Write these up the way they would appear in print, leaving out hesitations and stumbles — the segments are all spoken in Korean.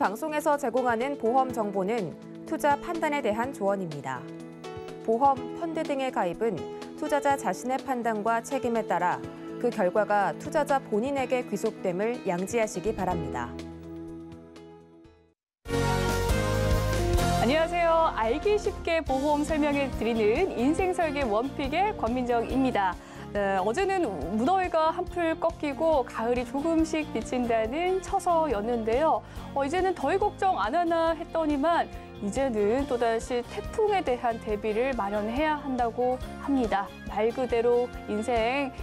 방송에서 제공하는 보험 정보는 투자 판단에 대한 조언입니다. 보험, 펀드 등의 가입은 투자자 자신의 판단과 책임에 따라 그 결과가 투자자 본인에게 귀속됨을 양지하시기 바랍니다. 안녕하세요. 알기 쉽게 보험 설명해 드리는 인생설계 원픽의 권민정입니다. 네, 어제는 무더위가 한풀 꺾이고 가을이 조금씩 비친다는 처서였는데요. 이제는 더위 걱정 안 하나 했더니만 이제는 또다시 태풍에 대한 대비를 마련해야 한다고 합니다. 말 그대로 인생,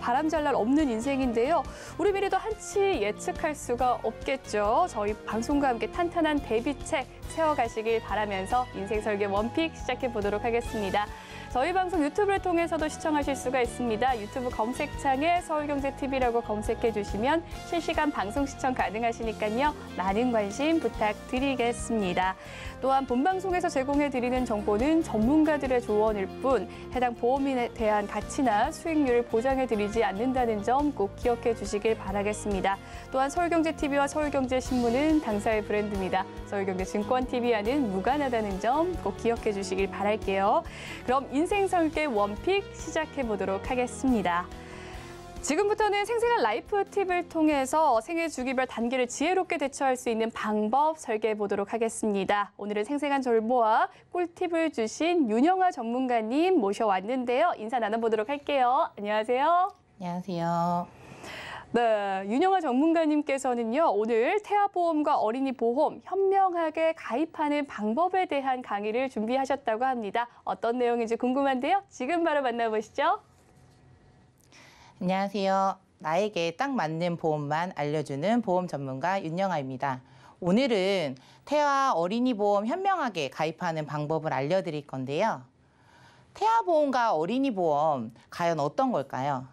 바람 잘 날 없는 인생인데요. 우리 미래도 한치 예측할 수가 없겠죠. 저희 방송과 함께 탄탄한 대비책 세워가시길 바라면서 인생설계 원픽 시작해 보도록 하겠습니다. 저희 방송 유튜브를 통해서도 시청하실 수가 있습니다. 유튜브 검색창에 서울경제TV라고 검색해 주시면 실시간 방송 시청 가능하시니까요. 많은 관심 부탁드리겠습니다. 또한 본방송에서 제공해드리는 정보는 전문가들의 조언일 뿐 해당 보험에 대한 가치나 수익률을 보장해드리지 않는다는 점 꼭 기억해 주시길 바라겠습니다. 또한 서울경제TV와 서울경제신문은 당사의 브랜드입니다. 서울경제증권TV와는 무관하다는 점 꼭 기억해 주시길 바랄게요. 그럼 인생설계 원픽 시작해 보도록 하겠습니다. 지금부터는 생생한 라이프 팁을 통해서 생애 주기별 단계를 지혜롭게 대처할 수 있는 방법 설계해 보도록 하겠습니다. 오늘은 생생한 정보와 꿀팁을 주신 윤영아 전문가님 모셔왔는데요. 인사 나눠보도록 할게요. 안녕하세요. 안녕하세요. 네, 윤영아 전문가님께서는요, 오늘 태아보험과 어린이보험 현명하게 가입하는 방법에 대한 강의를 준비하셨다고 합니다. 어떤 내용인지 궁금한데요. 지금 바로 만나보시죠. 안녕하세요. 나에게 딱 맞는 보험만 알려주는 보험 전문가 윤영아입니다. 오늘은 태아 어린이 보험 현명하게 가입하는 방법을 알려드릴 건데요. 태아보험과 어린이 보험 과연 어떤 걸까요?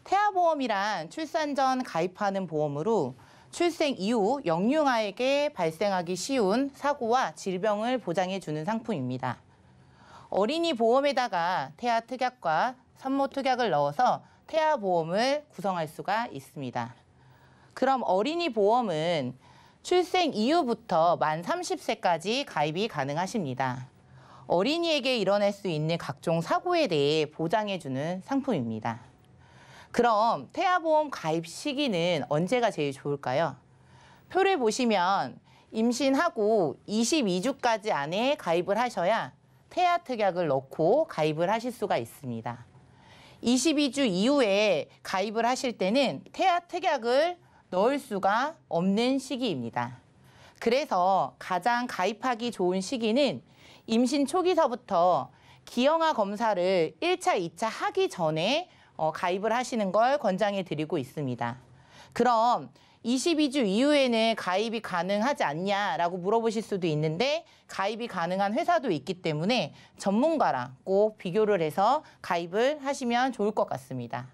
태아보험이란 출산 전 가입하는 보험으로 출생 이후 영유아에게 발생하기 쉬운 사고와 질병을 보장해주는 상품입니다. 어린이 보험에다가 태아 특약과 산모 특약을 넣어서 태아보험을 구성할 수가 있습니다. 그럼 어린이 보험은 출생 이후부터 만 30세까지 가입이 가능하십니다. 어린이에게 일어날 수 있는 각종 사고에 대해 보장해주는 상품입니다. 그럼 태아보험 가입 시기는 언제가 제일 좋을까요? 표를 보시면 임신하고 22주까지 안에 가입을 하셔야 태아 특약을 넣고 가입을 하실 수가 있습니다. 22주 이후에 가입을 하실 때는 태아 특약을 넣을 수가 없는 시기입니다. 그래서 가장 가입하기 좋은 시기는 임신 초기서부터 기형아 검사를 1차, 2차 하기 전에 가입을 하시는 걸 권장해 드리고 있습니다. 그럼 22주 이후에는 가입이 가능하지 않냐라고 물어보실 수도 있는데 가입이 가능한 회사도 있기 때문에 전문가랑 꼭 비교를 해서 가입을 하시면 좋을 것 같습니다.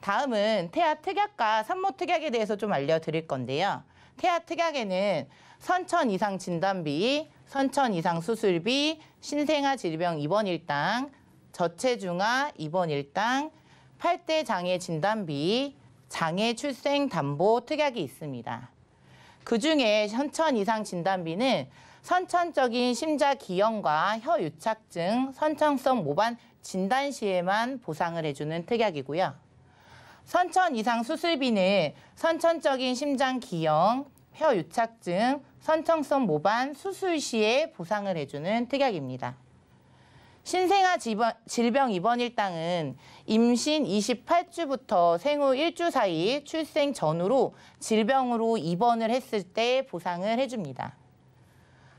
다음은 태아 특약과 산모 특약에 대해서 좀 알려드릴 건데요. 태아 특약에는 선천 이상 진단비, 선천 이상 수술비, 신생아 질병 입원 일당, 저체중아 입원 일당, 8대 장애 진단비, 장애 출생 담보 특약이 있습니다. 그중에 선천 이상 진단비는 선천적인 심자 기형과 혀 유착증, 선천성 모반 진단 시에만 보상을 해주는 특약이고요. 선천 이상 수술비는 선천적인 심장 기형, 혀 유착증, 선천성 모반 수술 시에 보상을 해주는 특약입니다. 신생아 질병 입원 일당은 임신 28주부터 생후 1주 사이 출생 전후로 질병으로 입원을 했을 때 보상을 해줍니다.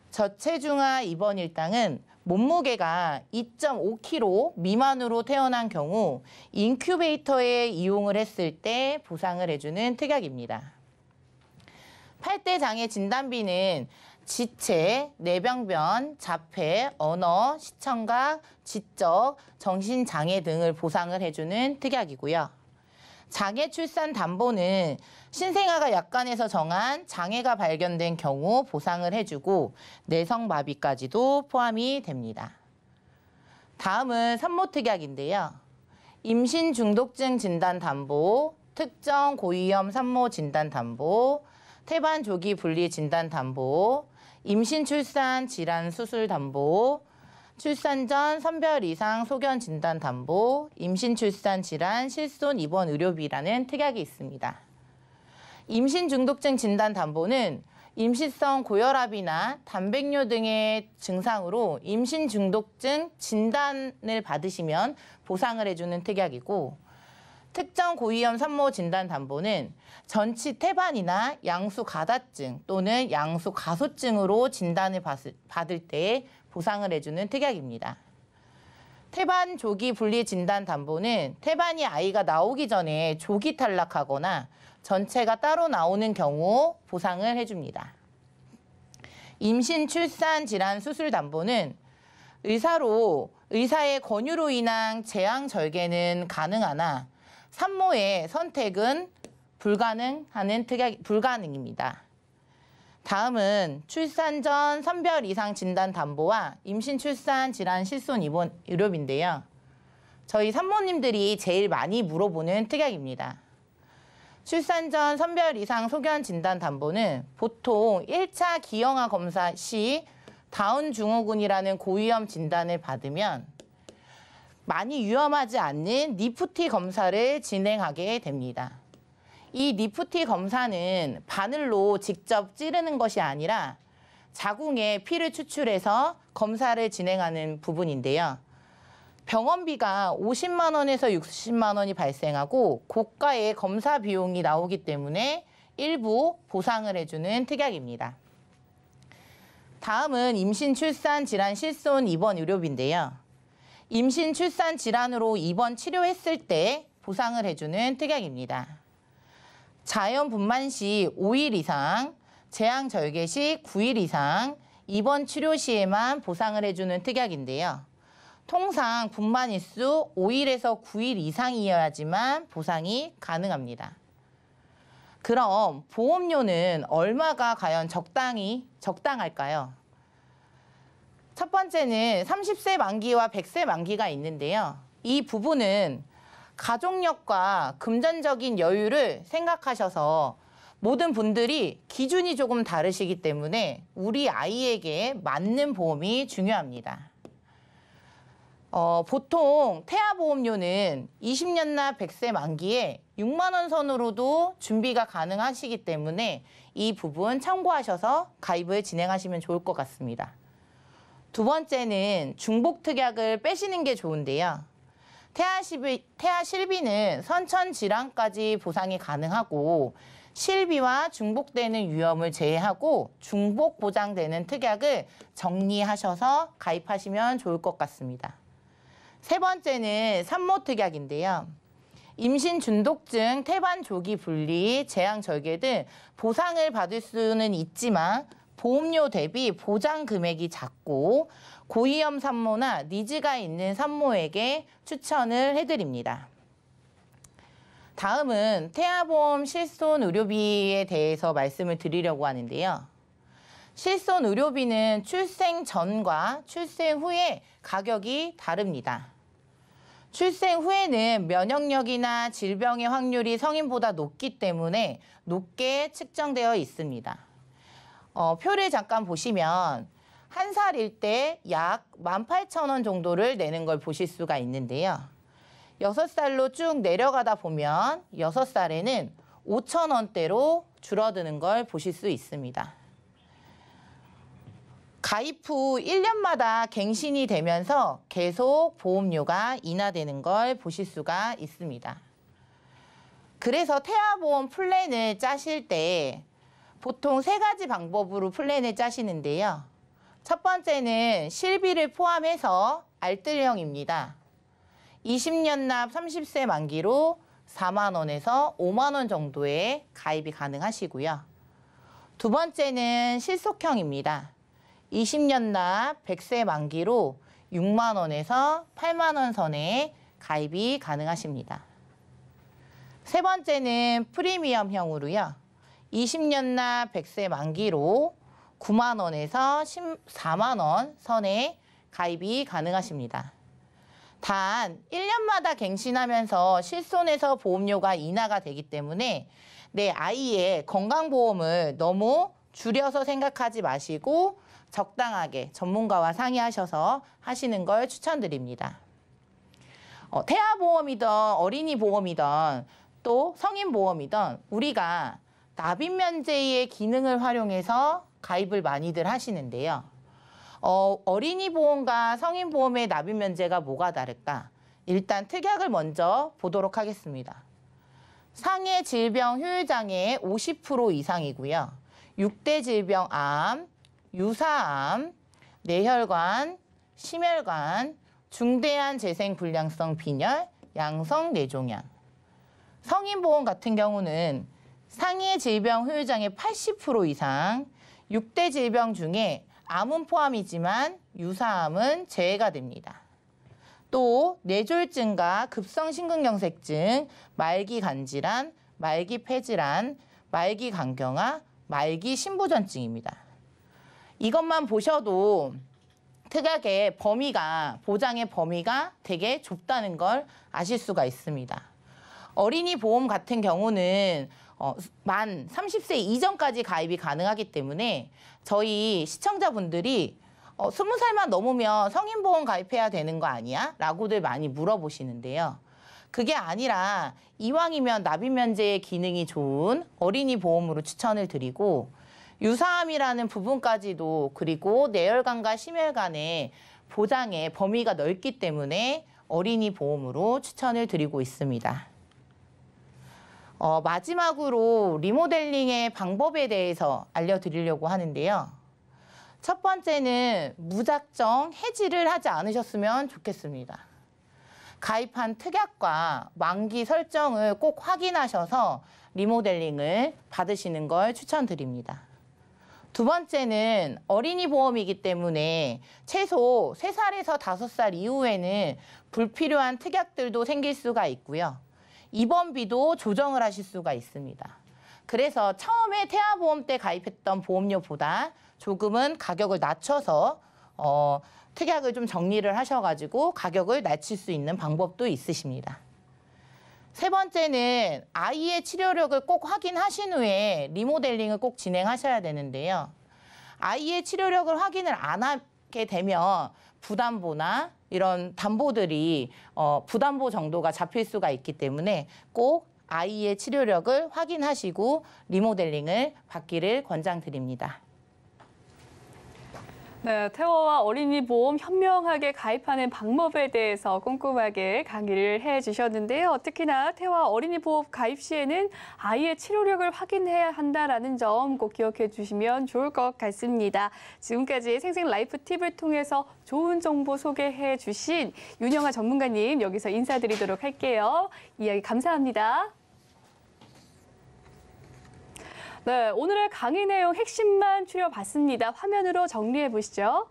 저체중아 입원 일당은 몸무게가 2.5kg 미만으로 태어난 경우 인큐베이터에 이용을 했을 때 보상을 해주는 특약입니다. 8대 장애 진단비는 지체, 뇌병변, 자폐, 언어, 시청각, 지적, 정신장애 등을 보상을 해주는 특약이고요. 장애 출산 담보는 신생아가 약관에서 정한 장애가 발견된 경우 보상을 해주고 내성마비까지도 포함이 됩니다. 다음은 산모 특약인데요. 임신 중독증 진단 담보, 특정 고위험 산모 진단 담보, 태반 조기 분리 진단 담보, 임신 출산 질환 수술 담보, 출산 전 선별 이상 소견 진단 담보, 임신 출산 질환 실손 입원 의료비라는 특약이 있습니다. 임신 중독증 진단 담보는 임시성 고혈압이나 단백뇨 등의 증상으로 임신 중독증 진단을 받으시면 보상을 해주는 특약이고, 특정 고위험 산모 진단 담보는 전치 태반이나 양수 가다증 또는 양수 가소증으로 진단을 받을 때 보상을 해주는 특약입니다. 태반 조기 분리 진단 담보는 태반이 아이가 나오기 전에 조기 탈락하거나 전체가 따로 나오는 경우 보상을 해줍니다. 임신 출산 질환 수술 담보는 의사의 권유로 인한 제왕 절개는 가능하나 산모의 선택은 불가능입니다. 다음은 출산 전 선별 이상 진단 담보와 임신 출산 질환 실손 입원 의료비인데요. 저희 산모님들이 제일 많이 물어보는 특약입니다. 출산 전 선별 이상 소견 진단 담보는 보통 1차 기형아 검사 시 다운 증후군이라는 고위험 진단을 받으면 많이 위험하지 않는 니프티 검사를 진행하게 됩니다. 이 니프티 검사는 바늘로 직접 찌르는 것이 아니라 자궁에 피를 추출해서 검사를 진행하는 부분인데요. 병원비가 50만 원에서 60만 원이 발생하고 고가의 검사 비용이 나오기 때문에 일부 보상을 해주는 특약입니다. 다음은 임신 출산 질환 실손 입원 의료비인데요. 임신 출산 질환으로 입원 치료했을 때 보상을 해주는 특약입니다. 자연 분만 시 5일 이상, 제왕 절개 시 9일 이상, 입원 치료 시에만 보상을 해주는 특약인데요. 통상 분만 일수 5일에서 9일 이상이어야지만 보상이 가능합니다. 그럼 보험료는 얼마가 과연 적당할까요? 첫 번째는 30세 만기와 100세 만기가 있는데요. 이 부분은 가족력과 금전적인 여유를 생각하셔서 모든 분들이 기준이 조금 다르시기 때문에 우리 아이에게 맞는 보험이 중요합니다. 보통 태아보험료는 20년 나 100세 만기에 6만 원 선으로도 준비가 가능하시기 때문에 이 부분 참고하셔서 가입을 진행하시면 좋을 것 같습니다. 두 번째는 중복 특약을 빼시는 게 좋은데요. 태아 실비는 선천 질환까지 보상이 가능하고 실비와 중복되는 위험을 제외하고 중복 보장되는 특약을 정리하셔서 가입하시면 좋을 것 같습니다. 세 번째는 산모 특약인데요. 임신 중독증, 태반 조기 분리, 제왕 절개 등 보상을 받을 수는 있지만 보험료 대비 보장 금액이 작고 고위험 산모나 니즈가 있는 산모에게 추천을 해드립니다. 다음은 태아보험 실손 의료비에 대해서 말씀을 드리려고 하는데요. 실손 의료비는 출생 전과 출생 후에 가격이 다릅니다. 출생 후에는 면역력이나 질병의 확률이 성인보다 높기 때문에 높게 측정되어 있습니다. 표를 잠깐 보시면 한 살일 때 약 18,000원 정도를 내는 걸 보실 수가 있는데요. 6살로 쭉 내려가다 보면 6살에는 5,000원대로 줄어드는 걸 보실 수 있습니다. 가입 후 1년마다 갱신이 되면서 계속 보험료가 인하되는 걸 보실 수가 있습니다. 그래서 태아보험 플랜을 짜실 때 보통 3가지 방법으로 플랜을 짜시는데요. 첫 번째는 실비를 포함해서 알뜰형입니다. 20년 납 30세 만기로 4만 원에서 5만 원 정도의 가입이 가능하시고요. 두 번째는 실속형입니다. 20년 납 100세 만기로 6만 원에서 8만 원 선에 가입이 가능하십니다. 세 번째는 프리미엄형으로요. 20년 납 100세 만기로 9만 원에서 14만 원 선에 가입이 가능하십니다. 단 1년마다 갱신하면서 실손에서 보험료가 인하가 되기 때문에 내 아이의 건강보험을 너무 줄여서 생각하지 마시고 적당하게 전문가와 상의하셔서 하시는 걸 추천드립니다. 태아보험이든 어린이 보험이든 또 성인 보험이든 우리가 납입 면제의 기능을 활용해서 가입을 많이들 하시는데요. 어린이 보험과 성인 보험의 납입 면제가 뭐가 다를까? 일단 특약을 먼저 보도록 하겠습니다. 상해 질병 후유장애 50% 이상이고요. 6대 질병 암, 유사암, 뇌혈관, 심혈관, 중대한 재생불량성 빈혈, 양성 뇌종양. 성인보험 같은 경우는 상해 질병 후유장애 80% 이상, 6대 질병 중에 암은 포함이지만 유사암은 제외가 됩니다. 또 뇌졸중과 급성심근경색증, 말기간질환, 말기폐질환, 말기간경화, 말기신부전증입니다. 이것만 보셔도 특약의 범위가, 보장의 범위가 되게 좁다는 걸 아실 수가 있습니다. 어린이 보험 같은 경우는 만 30세 이전까지 가입이 가능하기 때문에 저희 시청자분들이 20살만 넘으면 성인보험 가입해야 되는 거 아니야? 라고들 많이 물어보시는데요. 그게 아니라 이왕이면 납입 면제의 기능이 좋은 어린이 보험으로 추천을 드리고 유사암이라는 부분까지도 그리고 뇌혈관과 심혈관의 보장의 범위가 넓기 때문에 어린이 보험으로 추천을 드리고 있습니다. 마지막으로 리모델링의 방법에 대해서 알려드리려고 하는데요. 첫 번째는 무작정 해지를 하지 않으셨으면 좋겠습니다. 가입한 특약과 만기 설정을 꼭 확인하셔서 리모델링을 받으시는 걸 추천드립니다. 두 번째는 어린이 보험이기 때문에 최소 3살에서 5살 이후에는 불필요한 특약들도 생길 수가 있고요. 입원비도 조정을 하실 수가 있습니다. 그래서 처음에 태아보험 때 가입했던 보험료보다 조금은 가격을 낮춰서 특약을 좀 정리를 하셔가지고 가격을 낮출 수 있는 방법도 있으십니다. 세 번째는 아이의 치료력을 꼭 확인하신 후에 리모델링을 꼭 진행하셔야 되는데요. 아이의 치료력을 확인을 안 하게 되면 부담보나 이런 담보들이 부담보 정도가 잡힐 수가 있기 때문에 꼭 아이의 치료력을 확인하시고 리모델링을 받기를 권장드립니다. 네, 태아와 어린이 보험 현명하게 가입하는 방법에 대해서 꼼꼼하게 강의를 해주셨는데요. 특히나 태아와 어린이 보험 가입 시에는 아이의 치료력을 확인해야 한다는 점 꼭 기억해 주시면 좋을 것 같습니다. 지금까지 생생라이프 팁을 통해서 좋은 정보 소개해 주신 윤영아 전문가님 여기서 인사드리도록 할게요. 이야기 감사합니다. 네, 오늘의 강의 내용 핵심만 추려봤습니다. 화면으로 정리해 보시죠.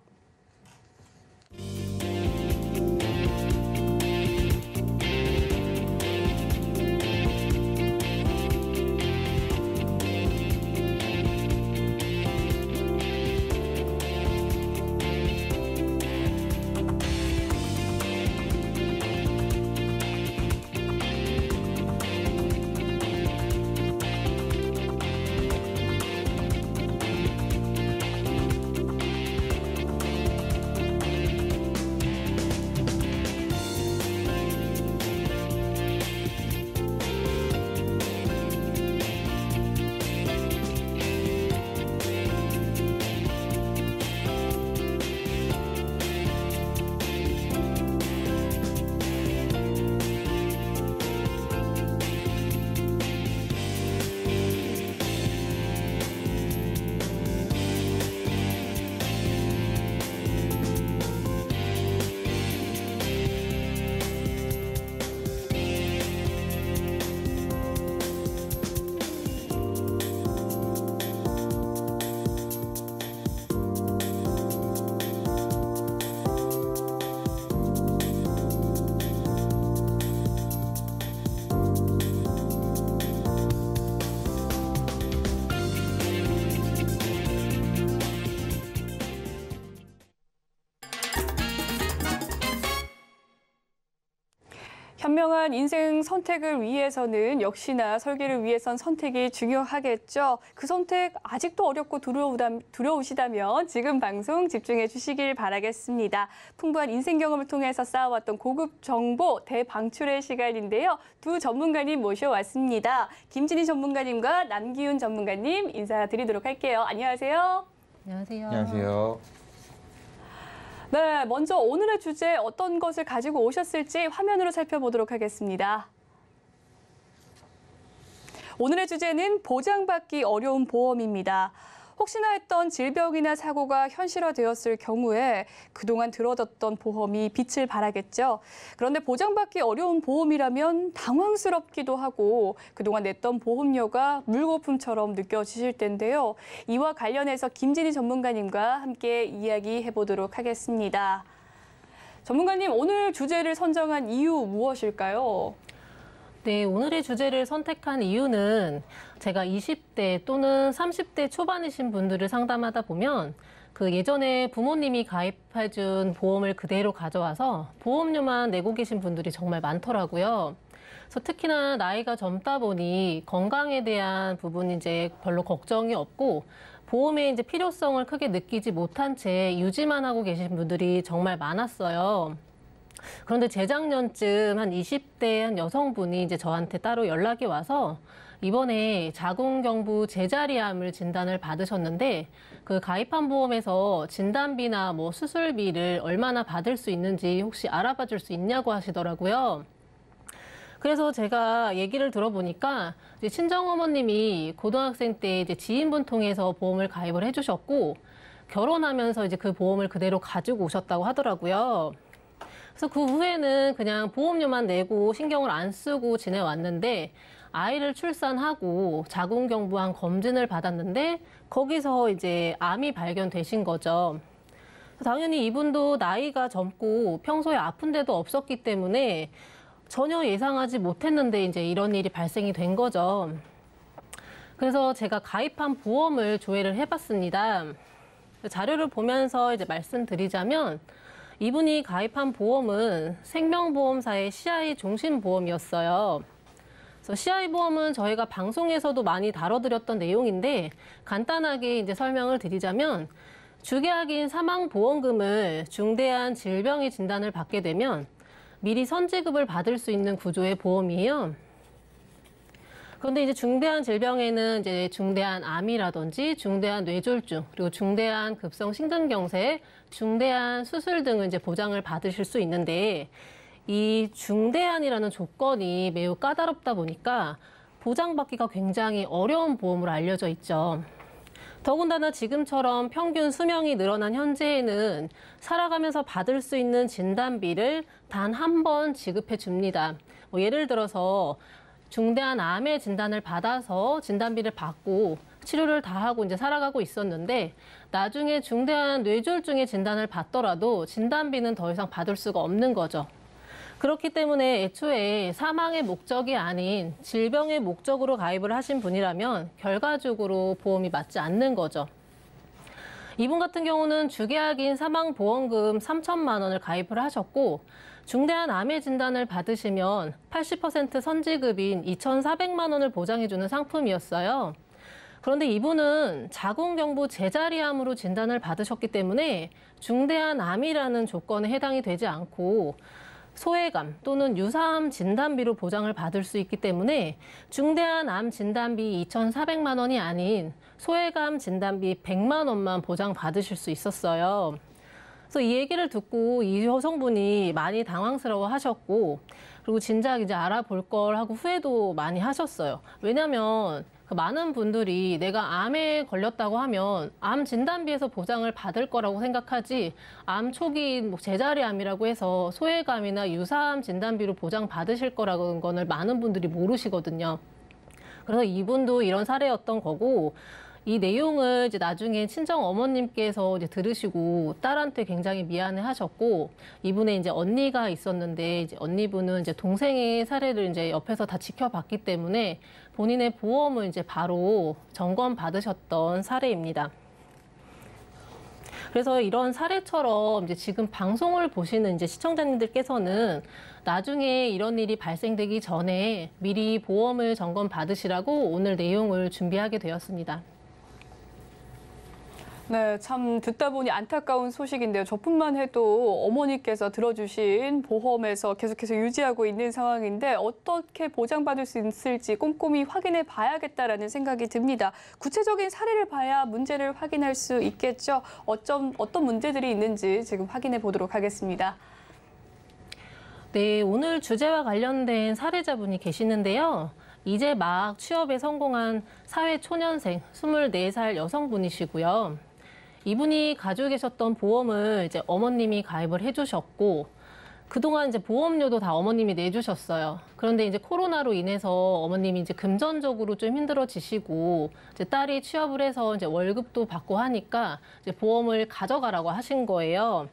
현명한 인생 선택을 위해서는 역시나 설계를 위해선 선택이 중요하겠죠. 그 선택 아직도 어렵고 두려우시다면 지금 방송 집중해 주시길 바라겠습니다. 풍부한 인생 경험을 통해서 쌓아왔던 고급 정보 대방출의 시간인데요. 두 전문가님 모셔왔습니다. 김진희 전문가님과 남기훈 전문가님 인사드리도록 할게요. 안녕하세요. 안녕하세요. 안녕하세요. 네, 먼저 오늘의 주제 어떤 것을 가지고 오셨을지 화면으로 살펴보도록 하겠습니다. 오늘의 주제는 보장받기 어려운 보험입니다. 혹시나 했던 질병이나 사고가 현실화되었을 경우에 그동안 들어뒀던 보험이 빛을 발하겠죠. 그런데 보장받기 어려운 보험이라면 당황스럽기도 하고 그동안 냈던 보험료가 물거품처럼 느껴지실 텐데요. 이와 관련해서 김진희 전문가님과 함께 이야기해 보도록 하겠습니다. 전문가님, 오늘 주제를 선정한 이유 무엇일까요? 네, 오늘의 주제를 선택한 이유는 제가 20대 또는 30대 초반이신 분들을 상담하다 보면 그 예전에 부모님이 가입해준 보험을 그대로 가져와서 보험료만 내고 계신 분들이 정말 많더라고요. 그래서 특히나 나이가 젊다 보니 건강에 대한 부분이 이제 별로 걱정이 없고 보험의 이제 필요성을 크게 느끼지 못한 채 유지만 하고 계신 분들이 정말 많았어요. 그런데 재작년쯤 한 20대 한 여성분이 이제 저한테 따로 연락이 와서 이번에 자궁경부 제자리암을 진단을 받으셨는데 그 가입한 보험에서 진단비나 뭐 수술비를 얼마나 받을 수 있는지 혹시 알아봐 줄 수 있냐고 하시더라고요. 그래서 제가 얘기를 들어보니까 이제 친정어머님이 고등학생 때 이제 지인분 통해서 보험을 가입을 해주셨고 결혼하면서 이제 그 보험을 그대로 가지고 오셨다고 하더라고요. 그래서 그 후에는 그냥 보험료만 내고 신경을 안 쓰고 지내왔는데 아이를 출산하고 자궁경부암 검진을 받았는데 거기서 이제 암이 발견되신 거죠. 당연히 이분도 나이가 젊고 평소에 아픈 데도 없었기 때문에 전혀 예상하지 못했는데 이제 이런 일이 발생이 된 거죠. 그래서 제가 가입한 보험을 조회를 해봤습니다. 자료를 보면서 이제 말씀드리자면 이분이 가입한 보험은 생명보험사의 CI 종신보험이었어요. 그래서 CI 보험은 저희가 방송에서도 많이 다뤄드렸던 내용인데 간단하게 이제 설명을 드리자면 주계약인 사망보험금을 중대한 질병의 진단을 받게 되면 미리 선지급을 받을 수 있는 구조의 보험이에요. 그런데 이제 중대한 질병에는 이제 중대한 암이라든지 중대한 뇌졸중 그리고 중대한 급성 심근경색, 중대한 수술 등을 이제 보장을 받으실 수 있는데 이 중대한이라는 조건이 매우 까다롭다 보니까 보장받기가 굉장히 어려운 보험으로 알려져 있죠. 더군다나 지금처럼 평균 수명이 늘어난 현재에는 살아가면서 받을 수 있는 진단비를 단 한 번 지급해 줍니다. 뭐 예를 들어서 중대한 암의 진단을 받아서 진단비를 받고 치료를 다 하고 이제 살아가고 있었는데 나중에 중대한 뇌졸중의 진단을 받더라도 진단비는 더 이상 받을 수가 없는 거죠. 그렇기 때문에 애초에 사망의 목적이 아닌 질병의 목적으로 가입을 하신 분이라면 결과적으로 보험이 맞지 않는 거죠. 이분 같은 경우는 주계약인 사망보험금 3천만 원을 가입을 하셨고 중대한 암의 진단을 받으시면 80% 선지급인 2,400만 원을 보장해주는 상품이었어요. 그런데 이분은 자궁경부 제자리암으로 진단을 받으셨기 때문에 중대한 암이라는 조건에 해당이 되지 않고 소외감 또는 유사암 진단비로 보장을 받을 수 있기 때문에 중대한 암 진단비 2,400만 원이 아닌 소외감 진단비 100만 원만 보장받으실 수 있었어요. 그래서 이 얘기를 듣고 이 여성분이 많이 당황스러워 하셨고 그리고 진작 이제 알아볼 걸 하고 후회도 많이 하셨어요. 왜냐하면 많은 분들이 내가 암에 걸렸다고 하면 암 진단비에서 보장을 받을 거라고 생각하지 암 초기인 제자리암이라고 해서 소외감이나 유사암 진단비로 보장받으실 거라는 거는 많은 분들이 모르시거든요. 그래서 이분도 이런 사례였던 거고 이 내용을 이제 나중에 친정 어머님께서 이제 들으시고 딸한테 굉장히 미안해 하셨고 이분의 이제 언니가 있었는데 이제 언니분은 이제 동생의 사례를 이제 옆에서 다 지켜봤기 때문에 본인의 보험을 이제 바로 점검 받으셨던 사례입니다. 그래서 이런 사례처럼 이제 지금 방송을 보시는 이제 시청자님들께서는 나중에 이런 일이 발생되기 전에 미리 보험을 점검 받으시라고 오늘 내용을 준비하게 되었습니다. 네, 참 듣다 보니 안타까운 소식인데요. 저뿐만 해도 어머니께서 들어주신 보험에서 계속해서 유지하고 있는 상황인데 어떻게 보장받을 수 있을지 꼼꼼히 확인해 봐야겠다라는 생각이 듭니다. 구체적인 사례를 봐야 문제를 확인할 수 있겠죠. 어떤 문제들이 있는지 지금 확인해 보도록 하겠습니다. 네, 오늘 주제와 관련된 사례자분이 계시는데요. 이제 막 취업에 성공한 사회초년생 24살 여성분이시고요. 이분이 가지고 계셨던 보험을 이제 어머님이 가입을 해주셨고, 그동안 이제 보험료도 다 어머님이 내주셨어요. 그런데 이제 코로나로 인해서 어머님이 이제 금전적으로 좀 힘들어지시고, 이제 딸이 취업을 해서 이제 월급도 받고 하니까 이제 보험을 가져가라고 하신 거예요.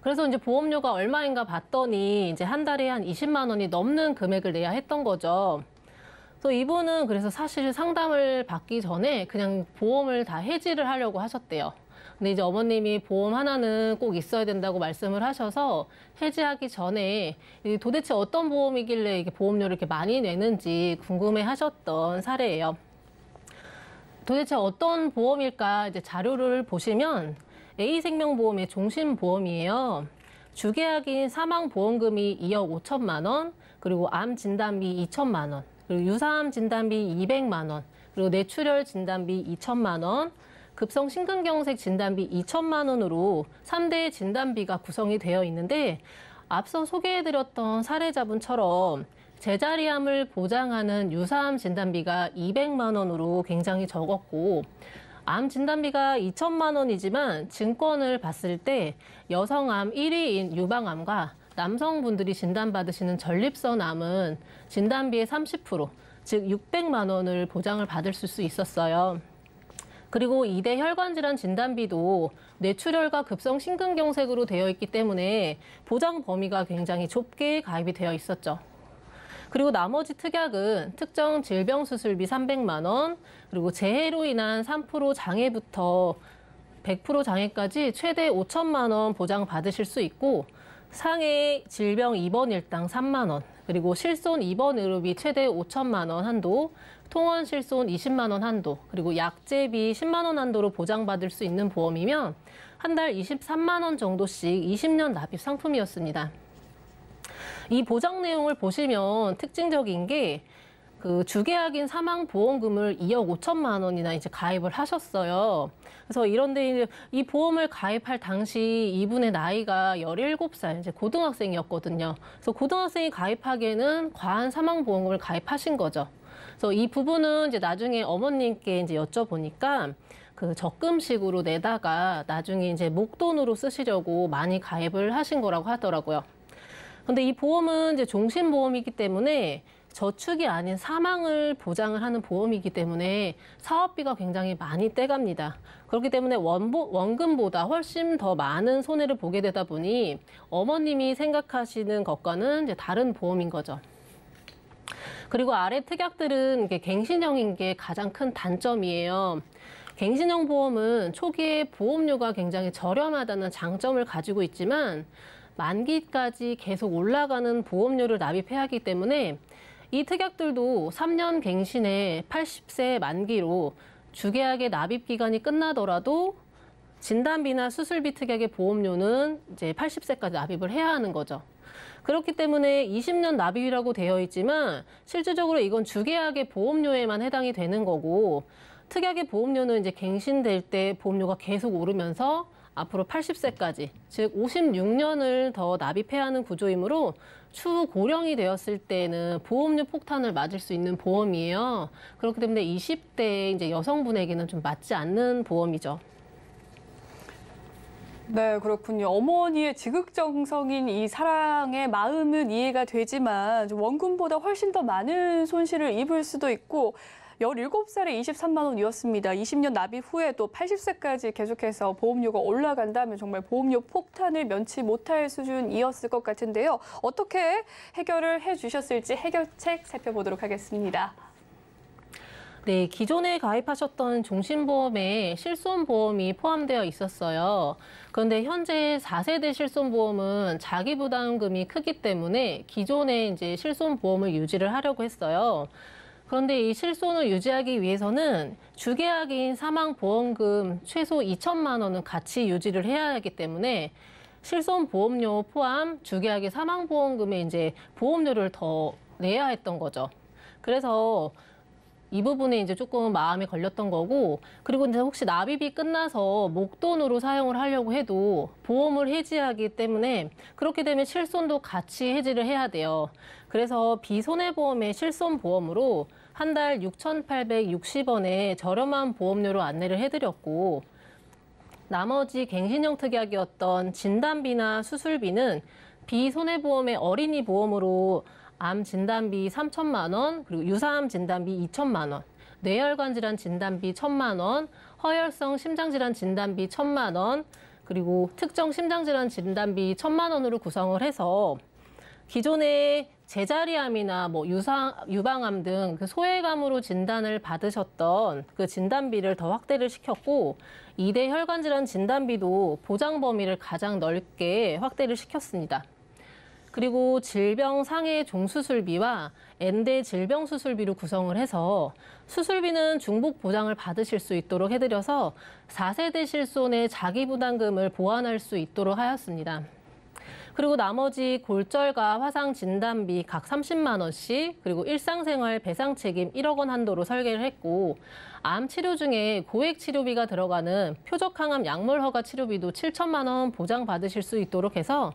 그래서 이제 보험료가 얼마인가 봤더니 이제 한 달에 한 20만 원이 넘는 금액을 내야 했던 거죠. 그래서 이분은 그래서 사실 상담을 받기 전에 그냥 보험을 다 해지를 하려고 하셨대요. 근데 이제 어머님이 보험 하나는 꼭 있어야 된다고 말씀을 하셔서 해지하기 전에 도대체 어떤 보험이길래 이게 보험료를 이렇게 많이 내는지 궁금해 하셨던 사례예요. 도대체 어떤 보험일까 이제 자료를 보시면 A생명보험의 종신보험이에요. 주계약인 사망보험금이 2억 5천만 원, 그리고 암진단비 2천만 원, 그리고 유사암 진단비 200만 원, 그리고 뇌출혈 진단비 2천만 원, 급성 심근경색 진단비 2천만 원으로 3대 진단비가 구성이 되어 있는데 앞서 소개해드렸던 사례자분처럼 제자리암을 보장하는 유사암 진단비가 200만 원으로 굉장히 적었고 암 진단비가 2천만 원이지만 증권을 봤을 때 여성암 1위인 유방암과 남성분들이 진단받으시는 전립선암은 진단비의 30%, 즉 600만 원을 보장을 받을 수 있었어요. 그리고 2대 혈관질환 진단비도 뇌출혈과 급성 심근경색으로 되어 있기 때문에 보장 범위가 굉장히 좁게 가입이 되어 있었죠. 그리고 나머지 특약은 특정 질병 수술비 300만 원, 그리고 재해로 인한 3% 장애부터 100% 장애까지 최대 5천만 원 보장 받으실 수 있고 상해 질병 입원 일당 3만 원, 그리고 실손 입원 의료비 최대 5천만 원 한도, 통원 실손 20만 원 한도, 그리고 약제비 10만 원 한도로 보장받을 수 있는 보험이면 한 달 23만 원 정도씩 20년 납입 상품이었습니다. 이 보장 내용을 보시면 특징적인 게 그 주계약인 사망보험금을 2억 5천만 원이나 이제 가입을 하셨어요. 그래서 이런데 이 보험을 가입할 당시 이분의 나이가 17살, 이제 고등학생이었거든요. 그래서 고등학생이 가입하기에는 과한 사망보험금을 가입하신 거죠. 그래서 이 부분은 이제 나중에 어머님께 이제 여쭤보니까 그 적금식으로 내다가 나중에 이제 목돈으로 쓰시려고 많이 가입을 하신 거라고 하더라고요. 근데 이 보험은 이제 종신보험이기 때문에 저축이 아닌 사망을 보장을 하는 보험이기 때문에 사업비가 굉장히 많이 떼갑니다. 그렇기 때문에 원금보다 훨씬 더 많은 손해를 보게 되다 보니 어머님이 생각하시는 것과는 이제 다른 보험인 거죠. 그리고 아래 특약들은 이게 갱신형인 게 가장 큰 단점이에요. 갱신형 보험은 초기에 보험료가 굉장히 저렴하다는 장점을 가지고 있지만 만기까지 계속 올라가는 보험료를 납입해야 하기 때문에 이 특약들도 3년 갱신에 80세 만기로 주계약의 납입 기간이 끝나더라도 진단비나 수술비 특약의 보험료는 이제 80세까지 납입을 해야 하는 거죠. 그렇기 때문에 20년 납입이라고 되어 있지만 실질적으로 이건 주계약의 보험료에만 해당이 되는 거고 특약의 보험료는 이제 갱신될 때 보험료가 계속 오르면서 앞으로 80세까지, 즉 56년을 더 납입해야 하는 구조이므로 추후 고령이 되었을 때는 보험료 폭탄을 맞을 수 있는 보험이에요. 그렇기 때문에 20대 이제 여성분에게는 좀 맞지 않는 보험이죠. 네, 그렇군요. 어머니의 지극정성인 이 사랑의 마음은 이해가 되지만 원금보다 훨씬 더 많은 손실을 입을 수도 있고 17살에 23만 원이었습니다. 20년 납입 후에 또 80세까지 계속해서 보험료가 올라간다면 정말 보험료 폭탄을 면치 못할 수준이었을 것 같은데요. 어떻게 해결을 해주셨을지 해결책 살펴보도록 하겠습니다. 네, 기존에 가입하셨던 종신보험에 실손보험이 포함되어 있었어요. 그런데 현재 4세대 실손보험은 자기부담금이 크기 때문에 기존에 이제 실손보험을 유지를 하려고 했어요. 그런데 이 실손을 유지하기 위해서는 주계약인 사망보험금 최소 2천만 원은 같이 유지를 해야 하기 때문에 실손보험료 포함 주계약의 사망보험금에 이제 보험료를 더 내야 했던 거죠. 그래서 이 부분에 이제 조금 마음에 걸렸던 거고, 그리고 이제 혹시 납입이 끝나서 목돈으로 사용을 하려고 해도 보험을 해지하기 때문에 그렇게 되면 실손도 같이 해지를 해야 돼요. 그래서 비손해보험의 실손보험으로 한 달 6,860원의 저렴한 보험료로 안내를 해드렸고, 나머지 갱신형 특약이었던 진단비나 수술비는 비손해보험의 어린이 보험으로 암 진단비 3천만 원, 그리고 유사암 진단비 2천만 원, 뇌혈관 질환 진단비 1,000만 원, 허혈성 심장질환 진단비 1,000만 원, 그리고 특정 심장질환 진단비 1,000만 원으로 구성을 해서 기존에 제자리암이나 뭐 유방암 등 그 소외감으로 진단을 받으셨던 그 진단비를 더 확대를 시켰고, 2대 혈관 질환 진단비도 보장 범위를 가장 넓게 확대를 시켰습니다. 그리고 질병 상해 종수술비와 N대 질병 수술비로 구성을 해서 수술비는 중복 보장을 받으실 수 있도록 해드려서 4세대 실손의 자기부담금을 보완할 수 있도록 하였습니다. 그리고 나머지 골절과 화상 진단비 각 30만 원씩, 그리고 일상생활 배상 책임 1억 원 한도로 설계를 했고, 암 치료 중에 고액 치료비가 들어가는 표적항암 약물 허가 치료비도 7천만 원 보장받으실 수 있도록 해서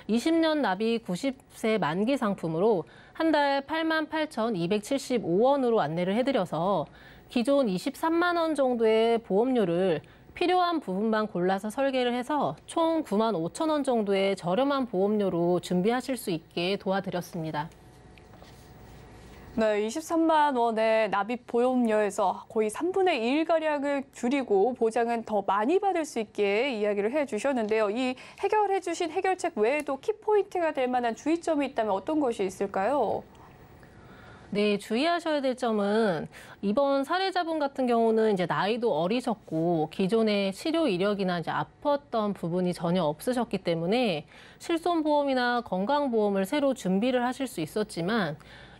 20년 납입 90세 만기 상품으로 한 달 88,275원으로 안내를 해드려서 기존 23만 원 정도의 보험료를 필요한 부분만 골라서 설계를 해서 총 9만 5천 원 정도의 저렴한 보험료로 준비하실 수 있게 도와드렸습니다. 네, 23만 원의 납입 보험료에서 거의 3분의 1가량을 줄이고 보장은 더 많이 받을 수 있게 이야기를 해주셨는데요. 이 해결해주신 해결책 외에도 키포인트가 될 만한 주의점이 있다면 어떤 것이 있을까요? 네, 주의하셔야 될 점은 이번 사례자분 같은 경우는 이제 나이도 어리셨고 기존에 치료 이력이나 이제 아팠던 부분이 전혀 없으셨기 때문에 실손보험이나 건강보험을 새로 준비를 하실 수 있었지만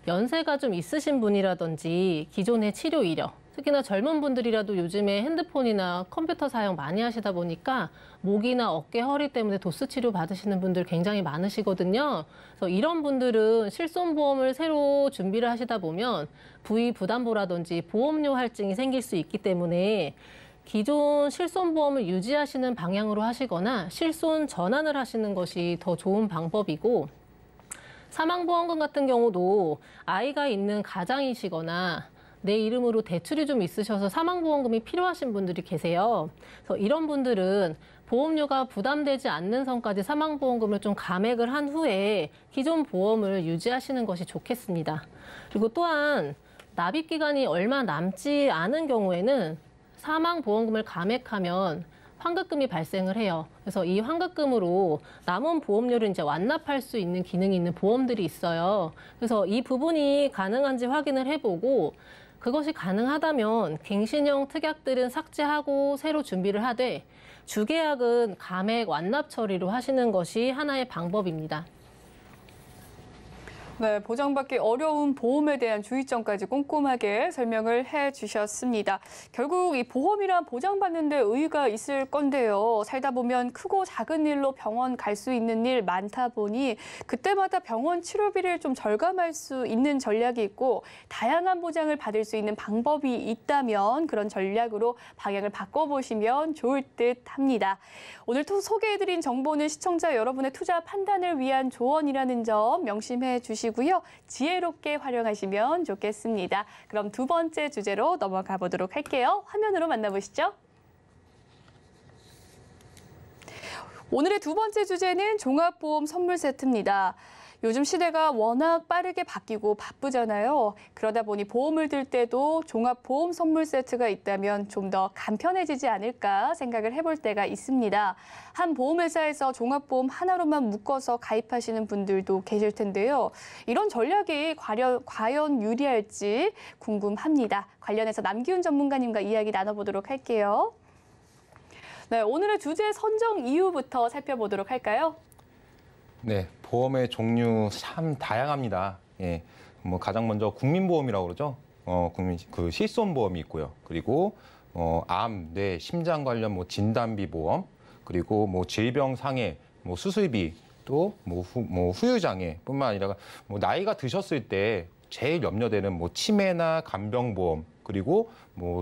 연세가 좀 있으신 분이라든지 기존의 치료 이력, 특히나 젊은 분들이라도 요즘에 핸드폰이나 컴퓨터 사용 많이 하시다 보니까 목이나 어깨, 허리 때문에 도수 치료 받으시는 분들 굉장히 많으시거든요. 그래서 이런 분들은 실손보험을 새로 준비를 하시다 보면 부위 부담보라든지 보험료 할증이 생길 수 있기 때문에 기존 실손보험을 유지하시는 방향으로 하시거나 실손 전환을 하시는 것이 더 좋은 방법이고, 사망보험금 같은 경우도 아이가 있는 가장이시거나 내 이름으로 대출이 좀 있으셔서 사망보험금이 필요하신 분들이 계세요. 그래서 이런 분들은 보험료가 부담되지 않는 선까지 사망보험금을 좀 감액을 한 후에 기존 보험을 유지하시는 것이 좋겠습니다. 그리고 또한 납입기간이 얼마 남지 않은 경우에는 사망보험금을 감액하면 환급금이 발생을 해요. 그래서 이 환급금으로 남은 보험료를 이제 완납할 수 있는 기능이 있는 보험들이 있어요. 그래서 이 부분이 가능한지 확인을 해보고 그것이 가능하다면 갱신형 특약들은 삭제하고 새로 준비를 하되 주계약은 감액 완납 처리로 하시는 것이 하나의 방법입니다. 네, 보장받기 어려운 보험에 대한 주의점까지 꼼꼼하게 설명을 해주셨습니다. 결국 이 보험이란 보장받는 데 의의가 있을 건데요. 살다 보면 크고 작은 일로 병원 갈 수 있는 일 많다 보니 그때마다 병원 치료비를 좀 절감할 수 있는 전략이 있고 다양한 보장을 받을 수 있는 방법이 있다면 그런 전략으로 방향을 바꿔보시면 좋을 듯 합니다. 오늘 소개해드린 정보는 시청자 여러분의 투자 판단을 위한 조언이라는 점 명심해 주시고요. 지혜롭게 활용하시면 좋겠습니다. 그럼 두 번째 주제로 넘어가 보도록 할게요. 화면으로 만나보시죠. 오늘의 두 번째 주제는 종합보험 선물 세트입니다. 요즘 시대가 워낙 빠르게 바뀌고 바쁘잖아요. 그러다 보니 보험을 들 때도 종합보험 선물 세트가 있다면 좀 더 간편해지지 않을까 생각을 해볼 때가 있습니다. 한 보험회사에서 종합보험 하나로만 묶어서 가입하시는 분들도 계실 텐데요. 이런 전략이 과연 유리할지 궁금합니다. 관련해서 남기훈 전문가님과 이야기 나눠보도록 할게요. 네, 오늘의 주제 선정 이유부터 살펴보도록 할까요? 네, 보험의 종류 참 다양합니다. 예, 뭐 가장 먼저 국민보험이라고 그러죠. 실손보험이 있고요. 그리고 암, 뇌, 심장 관련 진단비 보험, 그리고 질병 상해, 수술비, 또 후유장애뿐만 아니라 나이가 드셨을 때 제일 염려되는 치매나 간병보험, 그리고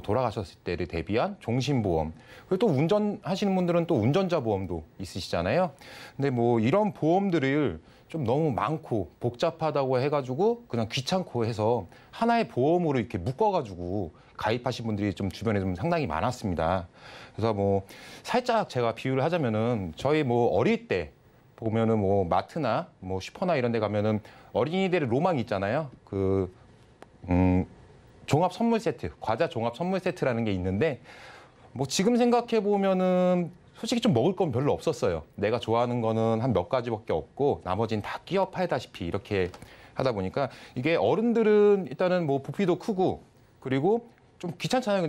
돌아가셨을 때를 대비한 종신보험. 그리고 또 운전하시는 분들은 또 운전자 보험도 있으시잖아요. 근데 이런 보험들을 좀 너무 많고 복잡하다고 해가지고 그냥 귀찮고 해서 하나의 보험으로 이렇게 묶어가지고 가입하신 분들이 좀 주변에 좀 상당히 많았습니다. 그래서 살짝 제가 비유를 하자면은 저희 어릴 때 보면은 마트나 슈퍼나 이런 데 가면은 어린이들의 로망이 있잖아요. 종합 선물 세트, 과자 종합 선물 세트라는 게 있는데 지금 생각해 보면은 솔직히 좀 먹을 건 별로 없었어요. 내가 좋아하는 거는 한 몇 가지밖에 없고 나머지는 다 끼어 팔다시피 이렇게 하다 보니까 이게 어른들은 일단은 부피도 크고 그리고 좀 귀찮잖아요.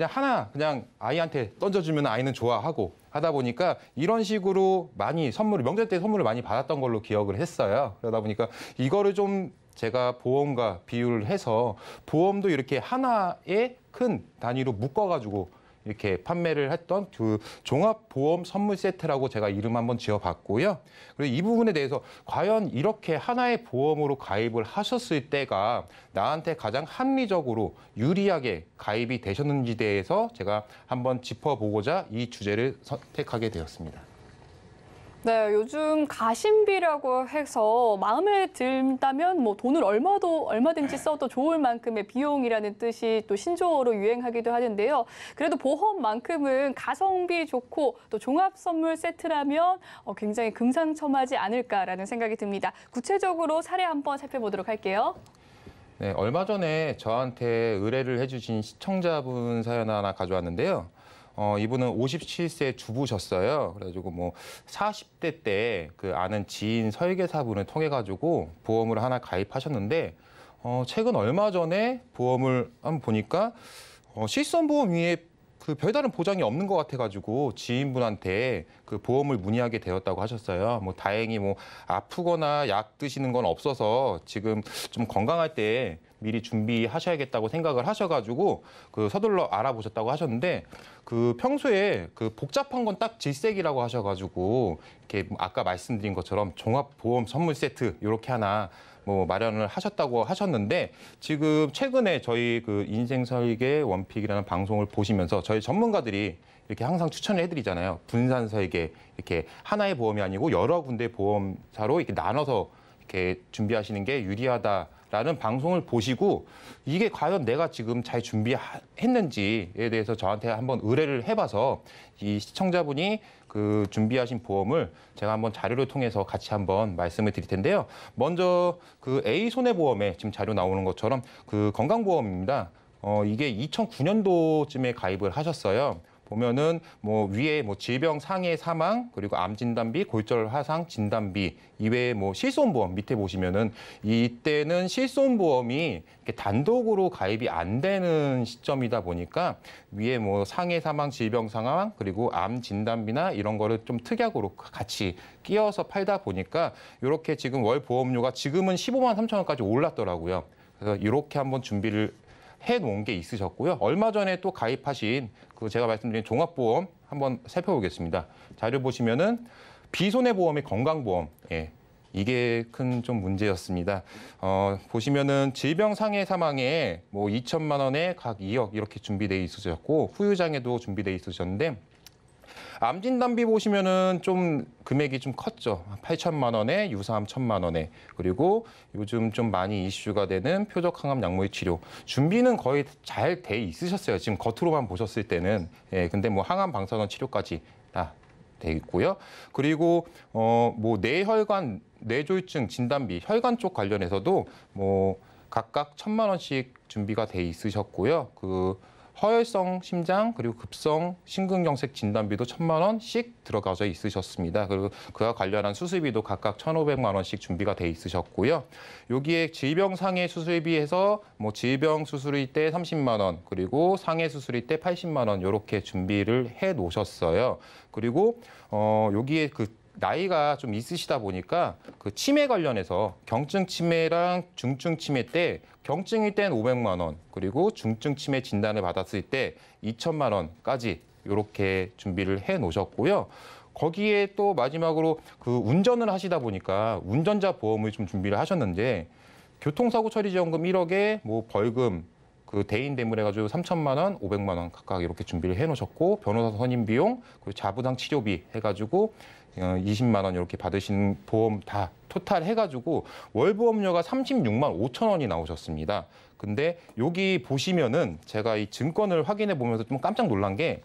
그냥 아이한테 던져주면 아이는 좋아하고 하다 보니까 이런 식으로 많이 명절 때 선물을 많이 받았던 걸로 기억을 했어요. 그러다 보니까 이거를 좀 제가 보험과 비유를 해서 보험도 이렇게 하나의 큰 단위로 묶어가지고 이렇게 판매를 했던 종합보험 선물 세트라고 제가 이름 한번 지어봤고요. 그리고 이 부분에 대해서 과연 이렇게 하나의 보험으로 가입을 하셨을 때가 나한테 가장 합리적으로 유리하게 가입이 되셨는지에 대해서 제가 한번 짚어보고자 이 주제를 선택하게 되었습니다. 네, 요즘 가심비라고 해서 마음에 든다면 돈을 얼마든지 써도 좋을 만큼의 비용이라는 뜻이 또 신조어로 유행하기도 하는데요. 그래도 보험만큼은 가성비 좋고 또 종합 선물 세트라면 굉장히 금상첨화지 않을까라는 생각이 듭니다. 구체적으로 사례 한번 살펴보도록 할게요. 네, 얼마 전에 저한테 의뢰를 해주신 시청자분 사연 하나 가져왔는데요. 이분은 57세 주부셨어요. 그래가지고 40대 때 아는 지인 설계사분을 통해 가지고 보험을 하나 가입하셨는데 최근 얼마 전에 보험을 한번 보니까 실손보험 위에 별다른 보장이 없는 것 같아가지고 지인분한테 보험을 문의하게 되었다고 하셨어요. 다행히 아프거나 약 드시는 건 없어서 지금 좀 건강할 때 미리 준비하셔야겠다고 생각을 하셔가지고 서둘러 알아보셨다고 하셨는데 평소에 복잡한 건 딱 질색이라고 하셔가지고 이렇게 아까 말씀드린 것처럼 종합보험 선물 세트 이렇게 하나 마련을 하셨다고 하셨는데 지금 최근에 저희 인생설계 원픽이라는 방송을 보시면서 저희 전문가들이 이렇게 항상 추천을 해드리잖아요. 분산 설계 이렇게 하나의 보험이 아니고 여러 군데 보험사로 이렇게 나눠서 이렇게 준비하시는 게 유리하다라는 방송을 보시고 이게 과연 내가 지금 잘 준비했는지에 대해서 저한테 한번 의뢰를 해봐서 이 시청자분이 준비하신 보험을 제가 한번 자료를 통해서 같이 한번 말씀을 드릴 텐데요. 먼저 A 손해보험에 지금 자료 나오는 것처럼 건강보험입니다. 이게 2009년도쯤에 가입을 하셨어요. 보면은 위에 질병 상해 사망 그리고 암 진단비, 골절 화상 진단비 이외에 실손보험 밑에 보시면은 이때는 실손보험이 이렇게 단독으로 가입이 안 되는 시점이다 보니까 위에 상해 사망, 질병 상황 그리고 암 진단비나 이런 거를 좀 특약으로 같이 끼워서 팔다 보니까 이렇게 지금 월 보험료가 지금은 15만 3천 원까지 올랐더라고요. 그래서 이렇게 한번 준비를 해놓은 게 있으셨고요. 얼마 전에 또 가입하신 제가 말씀드린 종합보험 한번 살펴보겠습니다. 자료 보시면은 비손해보험의 건강보험, 이게 큰 좀 문제였습니다. 보시면은 질병 상해 사망에 2천만 원에 각 2억 이렇게 준비돼 있으셨고 후유장애도 준비돼 있으셨는데. 암 진단비 보시면은 좀 금액이 좀 컸죠. 8천만 원에 유사암 1천만 원에 그리고 요즘 좀 많이 이슈가 되는 표적 항암 약물 치료 준비는 거의 잘 돼 있으셨어요. 지금 겉으로만 보셨을 때는 근데 항암 방사선 치료까지 다 돼 있고요. 그리고 뭐 뇌혈관 뇌졸중 진단비 혈관 쪽 관련해서도 뭐 각각 1,000만 원씩 준비가 돼 있으셨고요. 그 허혈성 심장 그리고 급성 심근경색 진단비도 1,000만 원씩 들어가져 있으셨습니다. 그리고 그와 관련한 수술비도 각각 1,500만 원씩 준비가 돼 있으셨고요. 여기에 질병 상해 수술비에서 뭐 질병 수술일 때 30만 원 그리고 상해 수술일 때 80만 원 이렇게 준비를 해 놓으셨어요. 그리고 여기에 그 나이가 좀 있으시다 보니까 그 치매 관련해서 경증 치매랑 중증 치매 때 경증일 땐 500만 원 그리고 중증 치매 진단을 받았을 때 2천만 원까지 이렇게 준비를 해 놓으셨고요. 거기에 또 마지막으로 그 운전을 하시다 보니까 운전자 보험을 좀 준비를 하셨는데 교통사고 처리지원금 1억에 뭐 벌금 그 대인 대물해가지고 3천만 원, 500만 원 각각 이렇게 준비를 해놓으셨고 변호사 선임 비용 그리고 자부상 치료비 해가지고 20만 원 이렇게 받으신 보험 다 토탈 해가지고 월 보험료가 36만 5천 원이 나오셨습니다. 근데 여기 보시면은 제가 이 증권을 확인해 보면서 좀 깜짝 놀란 게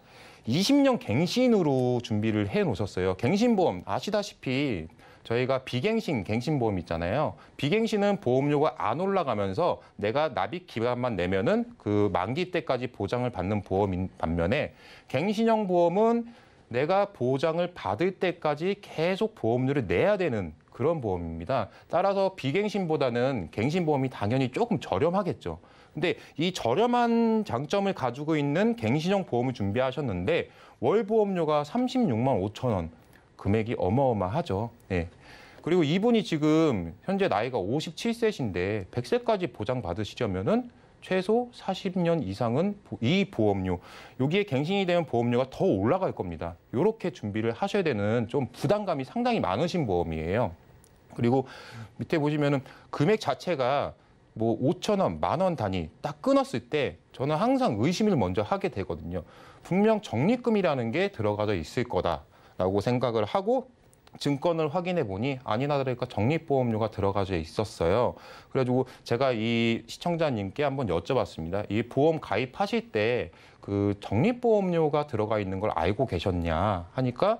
20년 갱신으로 준비를 해 놓으셨어요. 갱신보험 아시다시피 저희가 비갱신 갱신보험 있잖아요. 비갱신은 보험료가 안 올라가면서 내가 납입 기간만 내면은 그 만기 때까지 보장을 받는 보험인 반면에 갱신형 보험은 내가 보장을 받을 때까지 계속 보험료를 내야 되는 그런 보험입니다. 따라서 비갱신보다는 갱신보험이 당연히 조금 저렴하겠죠. 근데 이 저렴한 장점을 가지고 있는 갱신형 보험을 준비하셨는데 월 보험료가 36만 5천 원. 금액이 어마어마하죠. 네. 그리고 이분이 지금 현재 나이가 57세신데 100세까지 보장받으시려면은 최소 40년 이상은 이 보험료, 여기에 갱신이 되면 보험료가 더 올라갈 겁니다. 이렇게 준비를 하셔야 되는 좀 부담감이 상당히 많으신 보험이에요. 그리고 밑에 보시면은 금액 자체가 뭐 5천 원, 10,000원 단위 딱 끊었을 때 저는 항상 의심을 먼저 하게 되거든요. 분명 적립금이라는 게 들어가져 있을 거다라고 생각을 하고 증권을 확인해 보니 아니나 다를까 적립보험료가 들어가져 있었어요. 그래가지고 제가 이 시청자님께 한번 여쭤봤습니다. 이 보험 가입하실 때 그 적립보험료가 들어가 있는 걸 알고 계셨냐 하니까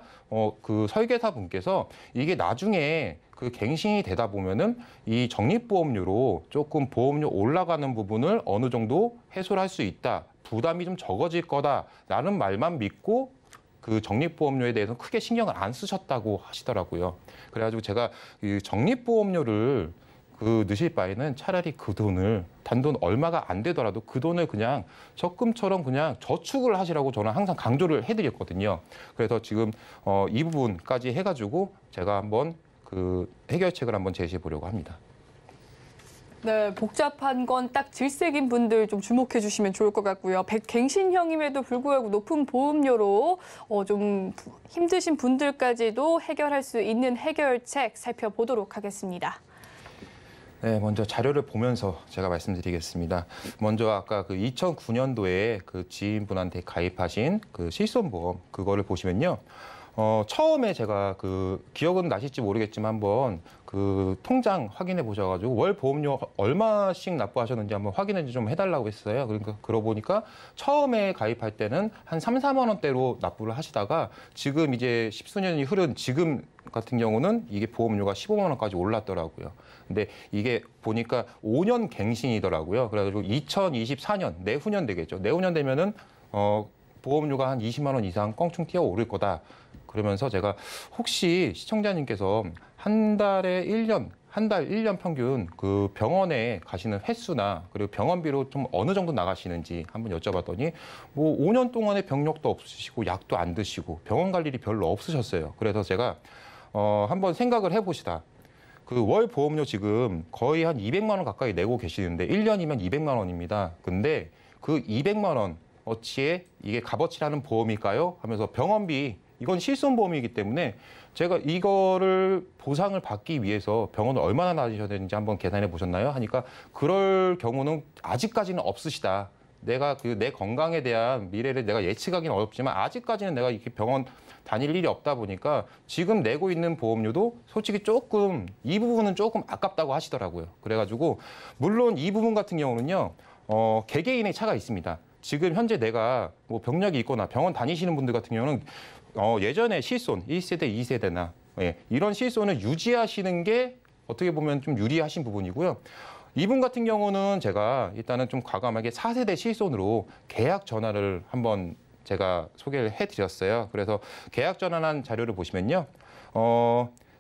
그 설계사 분께서 이게 나중에 그 갱신이 되다 보면은 이 적립보험료로 조금 보험료 올라가는 부분을 어느 정도 해소를 할 수 있다. 부담이 좀 적어질 거다라는 말만 믿고 그 적립보험료에 대해서는 크게 신경을 안 쓰셨다고 하시더라고요. 그래가지고 제가 이 적립보험료를 그 넣으실 바에는 차라리 그 돈을 단돈 얼마가 안 되더라도 그 돈을 그냥 적금처럼 그냥 저축을 하시라고 저는 항상 강조를 해드렸거든요. 그래서 지금 이 부분까지 해가지고 제가 한번 그 해결책을 한번 제시해 보려고 합니다. 네, 복잡한 건 딱 질색인 분들 좀 주목해 주시면 좋을 것 같고요. 백갱신형임에도 불구하고 높은 보험료로 좀 힘드신 분들까지도 해결할 수 있는 해결책 살펴보도록 하겠습니다. 네, 먼저 자료를 보면서 제가 말씀드리겠습니다. 먼저 아까 그 2009년도에 그 지인분한테 가입하신 그 실손보험 그거를 보시면요. 처음에 제가 그 기억은 나실지 모르겠지만 한번 그 통장 확인해 보셔가지고 월 보험료 얼마씩 납부하셨는지 한번 확인을 좀 해달라고 했어요. 그러니까 그러고 보니까 처음에 가입할 때는 한 3, 4만 원대로 납부를 하시다가 지금 이제 십수년이 흐른 지금 같은 경우는 이게 보험료가 15만 원까지 올랐더라고요. 근데 이게 보니까 5년 갱신이더라고요. 그래가지고 2024년 내후년 되겠죠. 내후년 되면은 보험료가 한 20만 원 이상 껑충 튀어 오를 거다. 그러면서 제가 혹시 시청자님께서 한 달 1년 평균 그 병원에 가시는 횟수나 그리고 병원비로 좀 어느 정도 나가시는지 한번 여쭤봤더니 뭐 5년 동안에 병력도 없으시고 약도 안 드시고 병원 갈 일이 별로 없으셨어요. 그래서 제가 한번 생각을 해보시다. 그 월 보험료 지금 거의 한 200만 원 가까이 내고 계시는데 1년이면 200만 원입니다. 근데 그 200만 원 어치에 이게 값어치라는 보험일까요? 하면서 병원비 이건 실손보험이기 때문에 제가 이거를 보상을 받기 위해서 병원을 얼마나 나으셔야 되는지 한번 계산해 보셨나요? 하니까 그럴 경우는 아직까지는 없으시다. 내가 그 내 건강에 대한 미래를 내가 예측하기는 어렵지만 아직까지는 내가 이렇게 병원 다닐 일이 없다 보니까 지금 내고 있는 보험료도 솔직히 조금 이 부분은 조금 아깝다고 하시더라고요. 그래가지고 물론 이 부분 같은 경우는요 개개인의 차가 있습니다. 지금 현재 내가 뭐 병력이 있거나 병원 다니시는 분들 같은 경우는 예전에 실손 1세대, 2세대나 이런 실손을 유지하시는 게 어떻게 보면 좀 유리하신 부분이고요. 이분 같은 경우는 제가 일단은 좀 과감하게 4세대 실손으로 계약 전환을 한번 제가 소개를 해드렸어요. 그래서 계약 전환한 자료를 보시면요.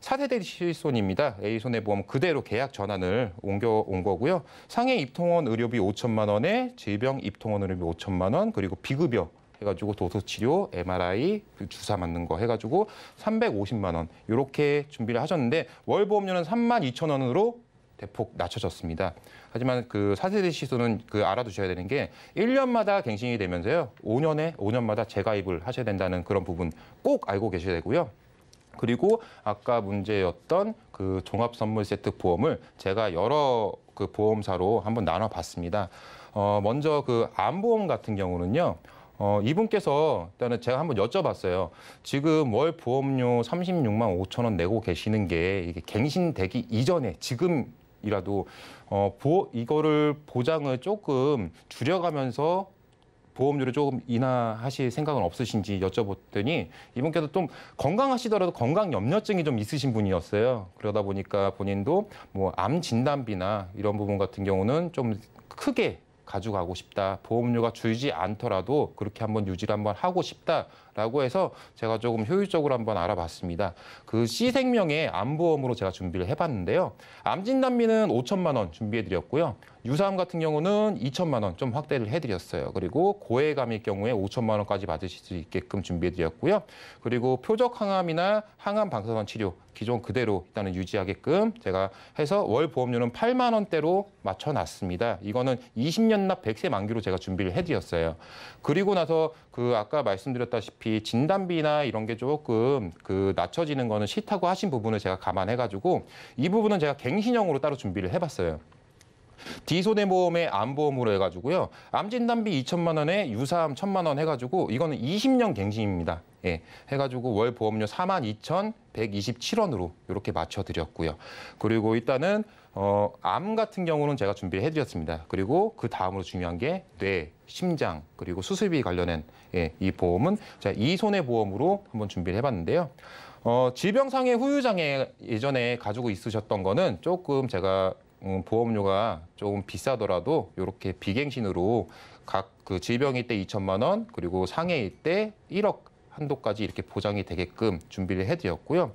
4세대 실손입니다. A손해보험 그대로 계약 전환을 옮겨온 거고요. 상해 입통원 의료비 5천만 원에 질병 입통원 의료비 5천만 원, 그리고 비급여 해가지고 도수치료, MRI, 주사 맞는 거 해가지고 350만 원 이렇게 준비를 하셨는데 월 보험료는 32,000원으로 대폭 낮춰졌습니다. 하지만 그 4세대 시소는 알아두셔야 되는 게 1년마다 갱신이 되면서요. 5년마다 재가입을 하셔야 된다는 그런 부분 꼭 알고 계셔야 되고요. 그리고 아까 문제였던 그 종합선물 세트 보험을 제가 여러 그 보험사로 한번 나눠봤습니다. 먼저 그 암보험 같은 경우는요. 이분께서 일단은 제가 한번 여쭤봤어요. 지금 월 보험료 36만 5천 원 내고 계시는 게 이게 갱신되기 이전에 지금이라도 이거를 보장을 조금 줄여가면서 보험료를 조금 인하하실 생각은 없으신지 여쭤봤더니 이분께서 좀 건강하시더라도 건강 염려증이 좀 있으신 분이었어요. 그러다 보니까 본인도 뭐 암 진단비나 이런 부분 같은 경우는 좀 크게 가져가고 싶다. 보험료가 줄지 않더라도 그렇게 한번 유지를 한번 하고 싶다라고 해서 제가 조금 효율적으로 한번 알아봤습니다. 그 C생명의 암보험으로 제가 준비를 해봤는데요. 암 진단비는 5천만 원 준비해드렸고요. 유사암 같은 경우는 2천만 원 좀 확대를 해드렸어요. 그리고 고해감일 경우에 5천만 원까지 받으실 수 있게끔 준비해드렸고요. 그리고 표적 항암이나 항암 방사선 치료 기존 그대로 일단은 유지하게끔 제가 해서 월 보험료는 8만 원대로 맞춰놨습니다. 이거는 20년 납 100세 만기로 제가 준비를 해드렸어요. 그리고 나서 그 아까 말씀드렸다시피 진단비나 이런 게 조금 그 낮춰지는 거는 싫다고 하신 부분을 제가 감안해가지고 이 부분은 제가 갱신형으로 따로 준비를 해봤어요. D손해보험의 암보험으로 해가지고요. 암진단비 2천만 원에 유사암 1,000만 원 해가지고 이거는 20년 갱신입니다. 예, 해가지고 월 보험료 42,127원으로 이렇게 맞춰드렸고요. 그리고 일단은 암 같은 경우는 제가 준비를 해드렸습니다. 그리고 그 다음으로 중요한 게 뇌, 심장, 그리고 수술비 관련된 이 보험은 제가 이손해보험으로 한번 준비를 해봤는데요. 질병상해 후유장애 예전에 가지고 있으셨던 거는 조금 제가 보험료가 조금 비싸더라도 이렇게 비갱신으로 각 그 질병일 때 2천만 원, 그리고 상해일 때 1억 한도까지 이렇게 보장이 되게끔 준비를 해드렸고요.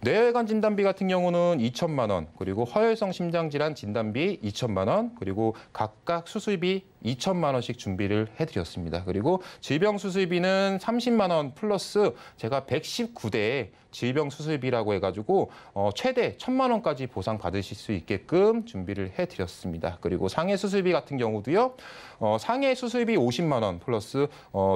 뇌혈관 진단비 같은 경우는 2천만 원, 그리고 허혈성 심장질환 진단비 2천만 원, 그리고 각각 수술비 2천만 원씩 준비를 해드렸습니다. 그리고 질병 수술비는 30만 원 플러스 제가 119대 질병 수술비라고 해가지고 최대 1,000만 원까지 보상 받으실 수 있게끔 준비를 해드렸습니다. 그리고 상해 수술비 같은 경우도요. 상해 수술비 50만 원 플러스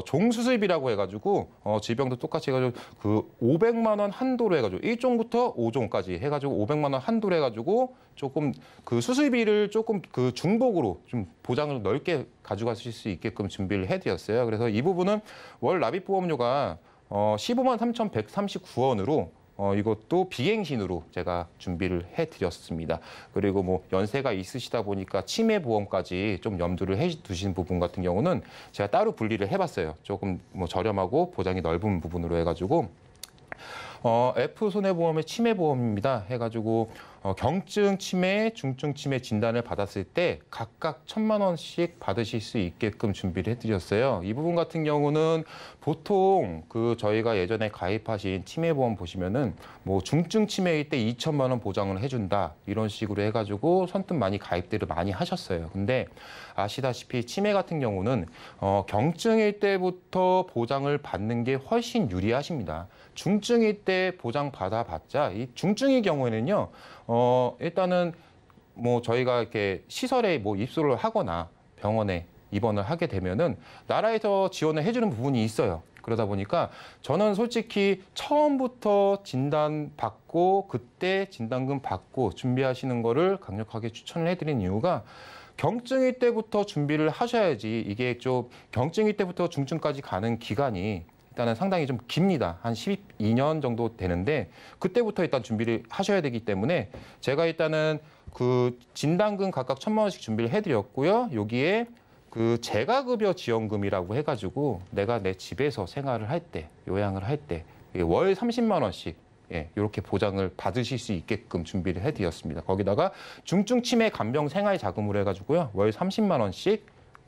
종 수술비라고 해가지고 질병도 똑같이 해가지고 그 500만 원 한도로 해가지고 1종부터 5종까지 해가지고 500만 원 한도로 해가지고 조금 그 수술비를 조금 그 중복으로 좀 보장을 넓게 가져가실 수 있게끔 준비를 해드렸어요. 그래서 이 부분은 월 납입보험료가 15만 3,139원으로 이것도 비갱신으로 제가 준비를 해드렸습니다. 그리고 뭐 연세가 있으시다 보니까 치매 보험까지 좀 염두를 해두신 부분 같은 경우는 제가 따로 분리를 해봤어요. 조금 뭐 저렴하고 보장이 넓은 부분으로 해가지고 F손해보험의 치매보험입니다. 해가지고 경증 치매, 중증 치매 진단을 받았을 때 각각 1,000만 원씩 받으실 수 있게끔 준비를 해드렸어요. 이 부분 같은 경우는 보통 그 저희가 예전에 가입하신 치매보험 보시면은 뭐 중증 치매일 때 2천만 원 보장을 해준다 이런 식으로 해가지고 선뜻 많이 가입들을 많이 하셨어요. 근데 아시다시피 치매 같은 경우는 경증일 때부터 보장을 받는 게 훨씬 유리하십니다. 중증일 때 보장 받아봤자 이 중증의 경우에는요. 일단은 뭐 저희가 이렇게 시설에 뭐 입소를 하거나 병원에 입원을 하게 되면은 나라에서 지원을 해주는 부분이 있어요. 그러다 보니까 저는 솔직히 처음부터 진단 받고 그때 진단금 받고 준비하시는 거를 강력하게 추천을 해드린 이유가 경증일 때부터 준비를 하셔야지 이게 좀 경증일 때부터 중증까지 가는 기간이 일단은 상당히 좀 깁니다. 한 12년 정도 되는데 그때부터 일단 준비를 하셔야 되기 때문에 제가 일단은 그 진단금 각각 1,000만 원씩 준비를 해드렸고요. 여기에 그 재가급여 지원금이라고 해가지고 내가 내 집에서 생활을 할 때, 요양을 할 때 월 30만 원씩 이렇게 보장을 받으실 수 있게끔 준비를 해드렸습니다. 거기다가 중증 치매 간병 생활 자금으로 해가지고요 월 30만 원씩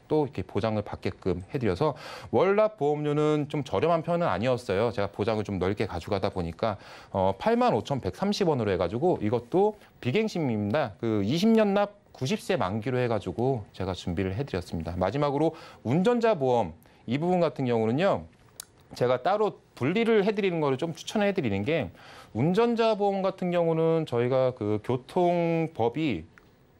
또 이렇게 보장을 받게끔 해드려서 월납 보험료는 좀 저렴한 편은 아니었어요. 제가 보장을 좀 넓게 가져가다 보니까 85,130원으로 해가지고 이것도 비갱신입니다. 그 20년 납 90세 만기로 해가지고 제가 준비를 해드렸습니다. 마지막으로 운전자 보험 이 부분 같은 경우는요. 제가 따로 분리를 해드리는 거를 좀 추천해드리는 게 운전자 보험 같은 경우는 저희가 그 교통법이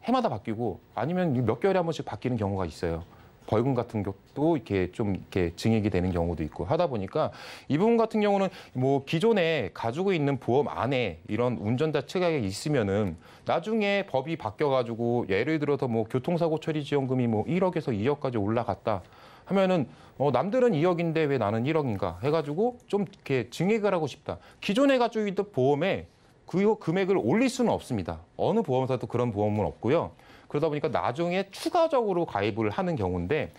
해마다 바뀌고 아니면 몇 개월에 한 번씩 바뀌는 경우가 있어요. 벌금 같은 것도 이렇게 좀 이렇게 증액이 되는 경우도 있고 하다 보니까 이 부분 같은 경우는 뭐 기존에 가지고 있는 보험 안에 이런 운전자 측약이 있으면은 나중에 법이 바뀌어가지고 예를 들어서 뭐 교통사고 처리 지원금이 뭐 1억에서 2억까지 올라갔다 하면은 남들은 2억인데 왜 나는 1억인가 해가지고 좀 이렇게 증액을 하고 싶다. 기존에 가지고 있던 보험에 그 금액을 올릴 수는 없습니다. 어느 보험사도 그런 보험은 없고요. 그러다 보니까 나중에 추가적으로 가입을 하는 경우인데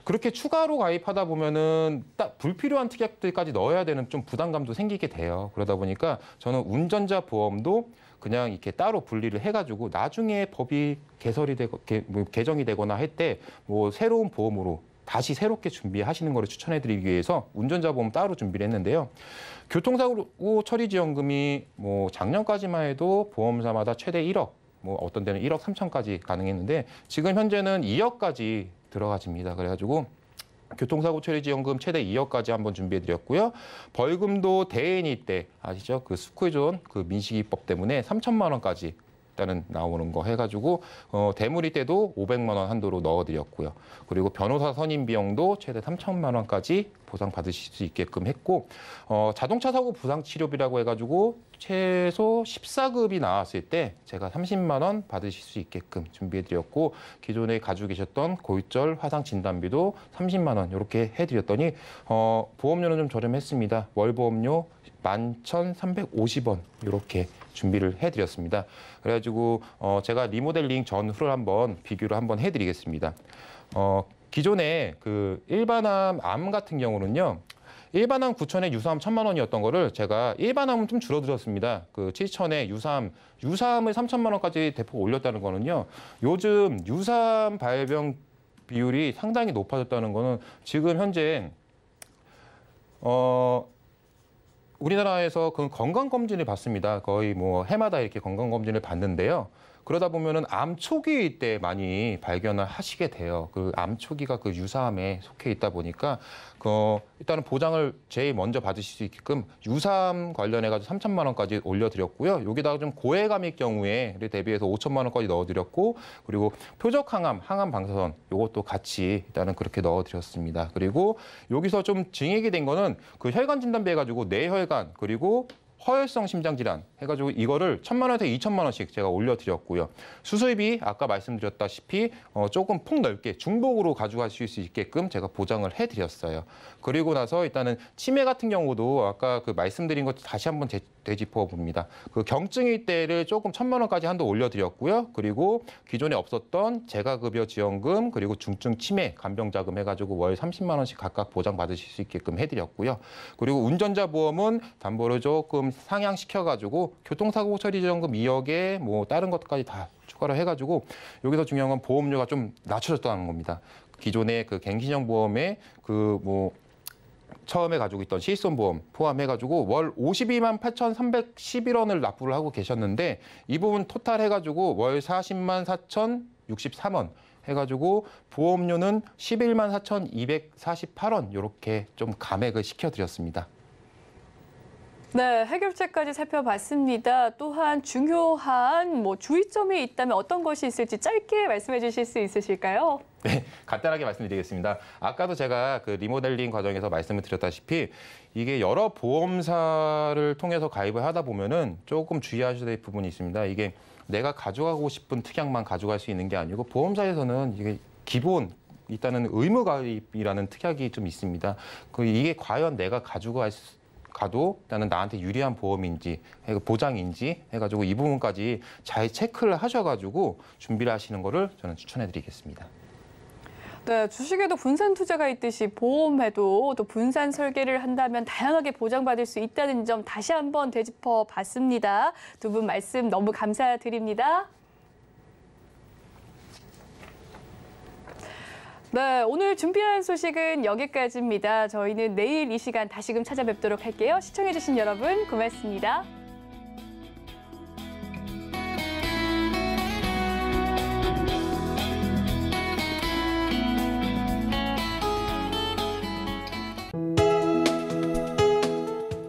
그렇게 추가로 가입하다 보면은 딱 불필요한 특약들까지 넣어야 되는 좀 부담감도 생기게 돼요. 그러다 보니까 저는 운전자 보험도 그냥 이렇게 따로 분리를 해가지고 나중에 법이 개설이 되고 개정이 되거나 할 때 뭐 새로운 보험으로 다시 새롭게 준비하시는 거를 추천해드리기 위해서 운전자 보험 따로 준비를 했는데요. 교통사고 처리 지원금이 뭐 작년까지만 해도 보험사마다 최대 1억, 뭐 어떤 데는 1억 3천까지 가능했는데 지금 현재는 2억까지 들어가집니다. 그래가지고 교통사고 처리 지원금 최대 2억까지 한번 준비해드렸고요. 벌금도 대인일 때 아시죠? 그 스쿨존 그 민식이법 때문에 3천만 원까지 일단은 나오는 거 해가지고 대물일 때도 500만 원 한도로 넣어드렸고요. 그리고 변호사 선임 비용도 최대 3천만 원까지 보상받으실 수 있게끔 했고 자동차 사고 부상 치료비라고 해가지고 최소 14급이 나왔을 때 제가 30만 원 받으실 수 있게끔 준비해드렸고 기존에 가지고 계셨던 골절 화상 진단비도 30만 원 이렇게 해드렸더니 보험료는 좀 저렴했습니다. 월 보험료 11,350원 이렇게 준비를 해드렸습니다. 그래가지고 제가 리모델링 전후를 한번 비교를 한번 해드리겠습니다. 기존에 그 일반암 암 같은 경우는요. 일반암 9천에 유사암 1,000만 원이었던 거를 제가 일반암은 좀 줄어들었습니다. 그 7천에 유사암을 3천만 원까지 대폭 올렸다는 거는요. 요즘 유사암 발병 비율이 상당히 높아졌다는 거는 지금 현재 우리나라에서 그 건강검진을 받습니다. 거의 뭐 해마다 이렇게 건강검진을 받는데요. 그러다 보면은 암 초기일 때 많이 발견을 하시게 돼요. 그 암 초기가 그 유사암에 속해 있다 보니까 일단은 보장을 제일 먼저 받으실 수 있게끔 유사암 관련해가지고 3천만 원까지 올려드렸고요. 여기다가 좀 고해감일 경우에 대비해서 5천만 원까지 넣어드렸고 그리고 표적 항암, 항암 방사선 이것도 같이 일단은 그렇게 넣어드렸습니다. 그리고 여기서 좀 증액이 된 거는 그 혈관 진단비 해가지고 뇌혈관 그리고 허혈성 심장질환 해가지고 이거를 1,000만 원에서 2천만 원씩 제가 올려드렸고요. 수술비 아까 말씀드렸다시피 조금 폭넓게 중복으로 가져가실 수 있게끔 제가 보장을 해드렸어요. 그리고 나서 일단은 치매 같은 경우도 아까 그 말씀드린 것 다시 한번 되짚어 봅니다. 그 경증일 때를 조금 1,000만 원까지 한도 올려드렸고요. 그리고 기존에 없었던 재가급여 지원금 그리고 중증 치매 간병자금 해가지고 월 30만 원씩 각각 보장받으실 수 있게끔 해드렸고요. 그리고 운전자 보험은 담보를 조금 상향시켜가지고 교통사고 처리 지원금 2억에 뭐 다른 것까지 다 추가로 해가지고 여기서 중요한 건 보험료가 좀 낮춰졌다는 겁니다. 기존의 그 갱신형 보험에 그 뭐 처음에 가지고 있던 실손보험 포함해가지고 월 52만 8,311원을 납부를 하고 계셨는데 이 부분 토탈 해가지고 월 40만 4,063원 해가지고 보험료는 11만 4,248원 이렇게 좀 감액을 시켜드렸습니다. 네, 해결책까지 살펴봤습니다. 또한 중요한 주의점이 있다면 어떤 것이 있을지 짧게 말씀해 주실 수 있으실까요? 네, 간단하게 말씀드리겠습니다. 아까도 제가 그 리모델링 과정에서 말씀을 드렸다시피 이게 여러 보험사를 통해서 가입을 하다 보면은 조금 주의하셔야 될 부분이 있습니다. 이게 내가 가져가고 싶은 특약만 가져갈 수 있는 게 아니고 보험사에서는 이게 기본 일단은 의무 가입이라는 특약이 좀 있습니다. 이게 과연 내가 가도 일단은 나한테 유리한 보험인지 보장인지 해가지고 이 부분까지 잘 체크를 하셔가지고 준비를 하시는 거를 저는 추천해드리겠습니다. 네, 주식에도 분산 투자가 있듯이 보험에도 또 분산 설계를 한다면 다양하게 보장받을 수 있다는 점 다시 한번 되짚어 봤습니다. 두 분 말씀 너무 감사드립니다. 네, 오늘 준비한 소식은 여기까지입니다. 저희는 내일 이 시간 다시금 찾아뵙도록 할게요. 시청해주신 여러분 고맙습니다.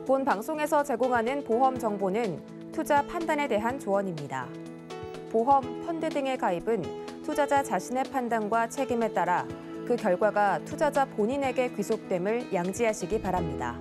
본 방송에서 제공하는 보험 정보는 투자 판단에 대한 조언입니다. 보험, 펀드 등의 가입은 투자자 자신의 판단과 책임에 따라 그 결과가 투자자 본인에게 귀속됨을 양지하시기 바랍니다.